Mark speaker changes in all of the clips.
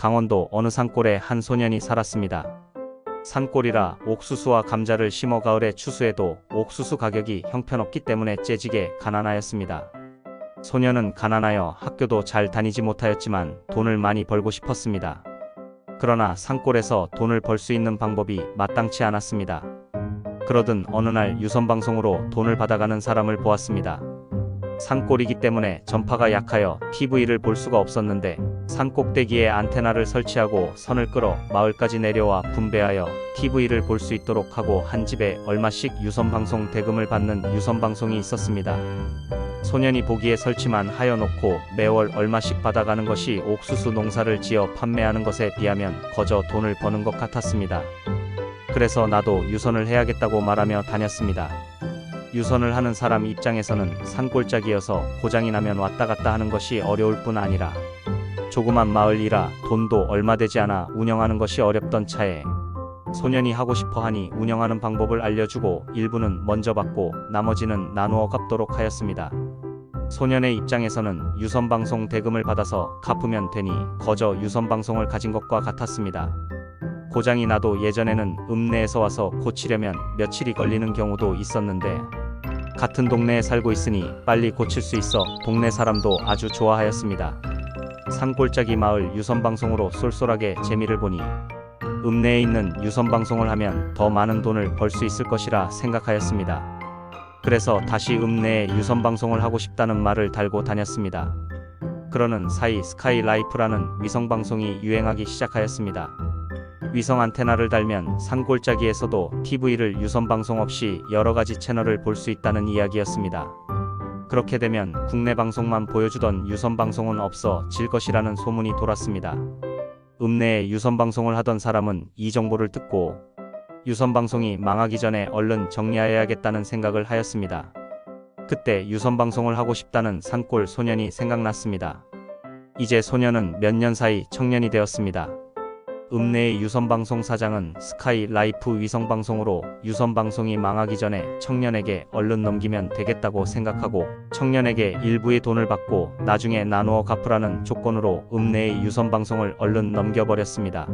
Speaker 1: 강원도 어느 산골에 한 소년이 살았습니다. 산골이라 옥수수와 감자를 심어 가을에 추수해도 옥수수 가격이 형편없기 때문에 째지게 가난하였습니다. 소년은 가난하여 학교도 잘 다니지 못하였지만 돈을 많이 벌고 싶었습니다. 그러나 산골에서 돈을 벌 수 있는 방법이 마땅치 않았습니다. 그러던 어느 날 유선방송으로 돈을 받아가는 사람을 보았습니다. 산골이기 때문에 전파가 약하여 TV를 볼 수가 없었는데 산 꼭대기에 안테나를 설치하고 선을 끌어 마을까지 내려와 분배하여 TV를 볼 수 있도록 하고 한 집에 얼마씩 유선방송 대금을 받는 유선방송이 있었습니다. 소년이 보기에 설치만 하여 놓고 매월 얼마씩 받아가는 것이 옥수수 농사를 지어 판매하는 것에 비하면 거저 돈을 버는 것 같았습니다. 그래서 나도 유선을 해야겠다고 말하며 다녔습니다. 유선을 하는 사람 입장에서는 산골짜기여서 고장이 나면 왔다 갔다 하는 것이 어려울 뿐 아니라 조그만 마을이라 돈도 얼마 되지 않아 운영하는 것이 어렵던 차에 소년이 하고 싶어 하니 운영하는 방법을 알려주고 일부는 먼저 받고 나머지는 나누어 갚도록 하였습니다. 소년의 입장에서는 유선방송 대금을 받아서 갚으면 되니 거저 유선방송을 가진 것과 같았습니다. 고장이 나도 예전에는 읍내에서 와서 고치려면 며칠이 걸리는 경우도 있었는데 같은 동네에 살고 있으니 빨리 고칠 수 있어 동네 사람도 아주 좋아하였습니다. 산골짜기 마을 유선방송으로 쏠쏠하게 재미를 보니 읍내에 있는 유선방송을 하면 더 많은 돈을 벌 수 있을 것이라 생각하였습니다. 그래서 다시 읍내에 유선방송을 하고 싶다는 말을 달고 다녔습니다. 그러는 사이 스카이라이프라는 위성방송이 유행하기 시작하였습니다. 위성 안테나를 달면 산골짜기에서도 TV를 유선방송 없이 여러가지 채널을 볼 수 있다는 이야기였습니다. 그렇게 되면 국내 방송만 보여주던 유선방송은 없어질 것이라는 소문이 돌았습니다. 읍내에 유선방송을 하던 사람은 이 정보를 듣고 유선방송이 망하기 전에 얼른 정리해야겠다는 생각을 하였습니다. 그때 유선방송을 하고 싶다는 산골 소년이 생각났습니다. 이제 소년은 몇 년 사이 청년이 되었습니다. 읍내의 유선방송 사장은 스카이라이프 위성방송으로 유선방송이 망하기 전에 청년에게 얼른 넘기면 되겠다고 생각하고 청년에게 일부의 돈을 받고 나중에 나누어 갚으라는 조건으로 읍내의 유선방송을 얼른 넘겨버렸습니다.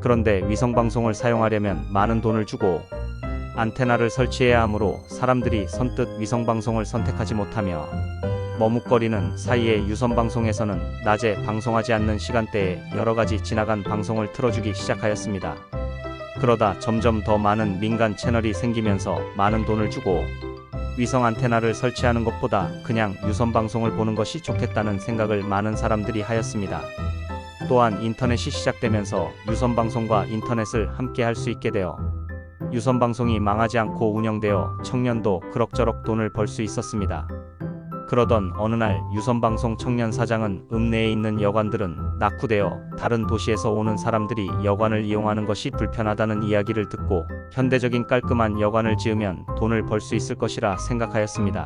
Speaker 1: 그런데 위성방송을 사용하려면 많은 돈을 주고 안테나를 설치해야 하므로 사람들이 선뜻 위성방송을 선택하지 못하며 머뭇거리는 사이에 유선방송에서는 낮에 방송하지 않는 시간대에 여러가지 지나간 방송을 틀어주기 시작하였습니다. 그러다 점점 더 많은 민간 채널이 생기면서 많은 돈을 주고 위성 안테나를 설치하는 것보다 그냥 유선방송을 보는 것이 좋겠다는 생각을 많은 사람들이 하였습니다. 또한 인터넷이 시작되면서 유선방송과 인터넷을 함께 할 수 있게 되어 유선방송이 망하지 않고 운영되어 청년도 그럭저럭 돈을 벌 수 있었습니다. 그러던 어느 날 유선방송 청년 사장은 읍내에 있는 여관들은 낙후되어 다른 도시에서 오는 사람들이 여관을 이용하는 것이 불편하다는 이야기를 듣고 현대적인 깔끔한 여관을 지으면 돈을 벌 수 있을 것이라 생각하였습니다.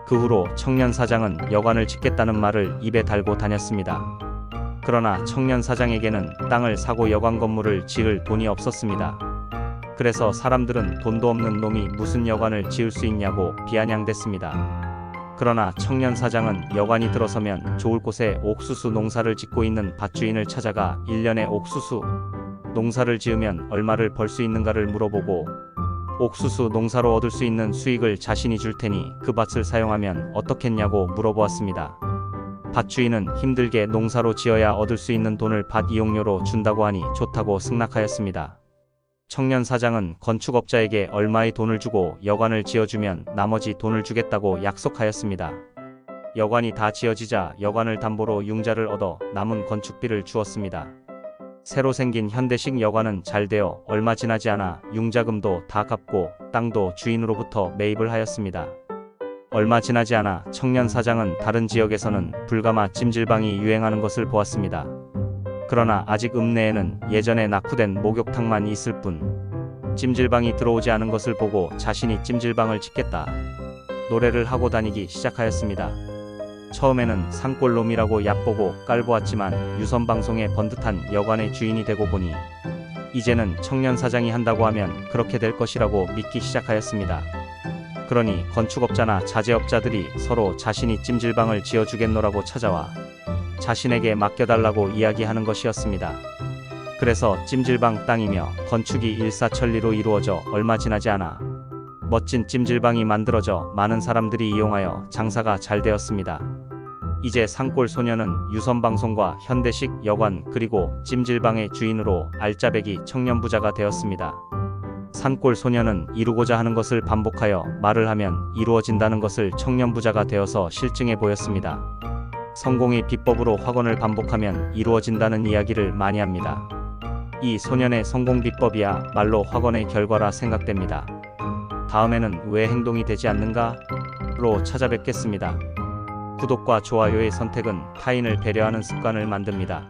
Speaker 1: 그 후로 청년 사장은 여관을 짓겠다는 말을 입에 달고 다녔습니다. 그러나 청년 사장에게는 땅을 사고 여관 건물을 지을 돈이 없었습니다. 그래서 사람들은 돈도 없는 놈이 무슨 여관을 지을 수 있냐고 비아냥댔습니다. 그러나 청년 사장은 여관이 들어서면 좋을 곳에 옥수수 농사를 짓고 있는 밭주인을 찾아가 1년에 옥수수 농사를 지으면 얼마를 벌 수 있는가를 물어보고 옥수수 농사로 얻을 수 있는 수익을 자신이 줄 테니 그 밭을 사용하면 어떻겠냐고 물어보았습니다. 밭주인은 힘들게 농사로 지어야 얻을 수 있는 돈을 밭 이용료로 준다고 하니 좋다고 승낙하였습니다. 청년 사장은 건축업자에게 얼마의 돈을 주고 여관을 지어주면 나머지 돈을 주겠다고 약속하였습니다. 여관이 다 지어지자 여관을 담보로 융자를 얻어 남은 건축비를 주었습니다. 새로 생긴 현대식 여관은 잘 되어 얼마 지나지 않아 융자금도 다 갚고 땅도 주인으로부터 매입을 하였습니다. 얼마 지나지 않아 청년 사장은 다른 지역에서는 불가마 찜질방이 유행하는 것을 보았습니다. 그러나 아직 읍내에는 예전에 낙후된 목욕탕만 있을 뿐 찜질방이 들어오지 않은 것을 보고 자신이 찜질방을 짓겠다 노래를 하고 다니기 시작하였습니다. 처음에는 산골놈이라고 얕보고 깔보았지만 유선방송에 번듯한 여관의 주인이 되고 보니 이제는 청년 사장이 한다고 하면 그렇게 될 것이라고 믿기 시작하였습니다. 그러니 건축업자나 자재업자들이 서로 자신이 찜질방을 지어주겠노라고 찾아와 자신에게 맡겨달라고 이야기하는 것이었습니다. 그래서 찜질방 땅이며 건축이 일사천리로 이루어져 얼마 지나지 않아 멋진 찜질방이 만들어져 많은 사람들이 이용하여 장사가 잘 되었습니다. 이제 산골 소녀는 유선방송과 현대식 여관 그리고 찜질방의 주인으로 알짜배기 청년 부자가 되었습니다. 산골 소녀는 이루고자 하는 것을 반복하여 말을 하면 이루어진다는 것을 청년 부자가 되어서 실증해 보였습니다. 성공의 비법으로 확언을 반복하면 이루어진다는 이야기를 많이 합니다. 이 소년의 성공 비법이야 말로 확언의 결과라 생각됩니다. 다음에는 왜 행동이 되지 않는가?로 찾아뵙겠습니다. 구독과 좋아요의 선택은 타인을 배려하는 습관을 만듭니다.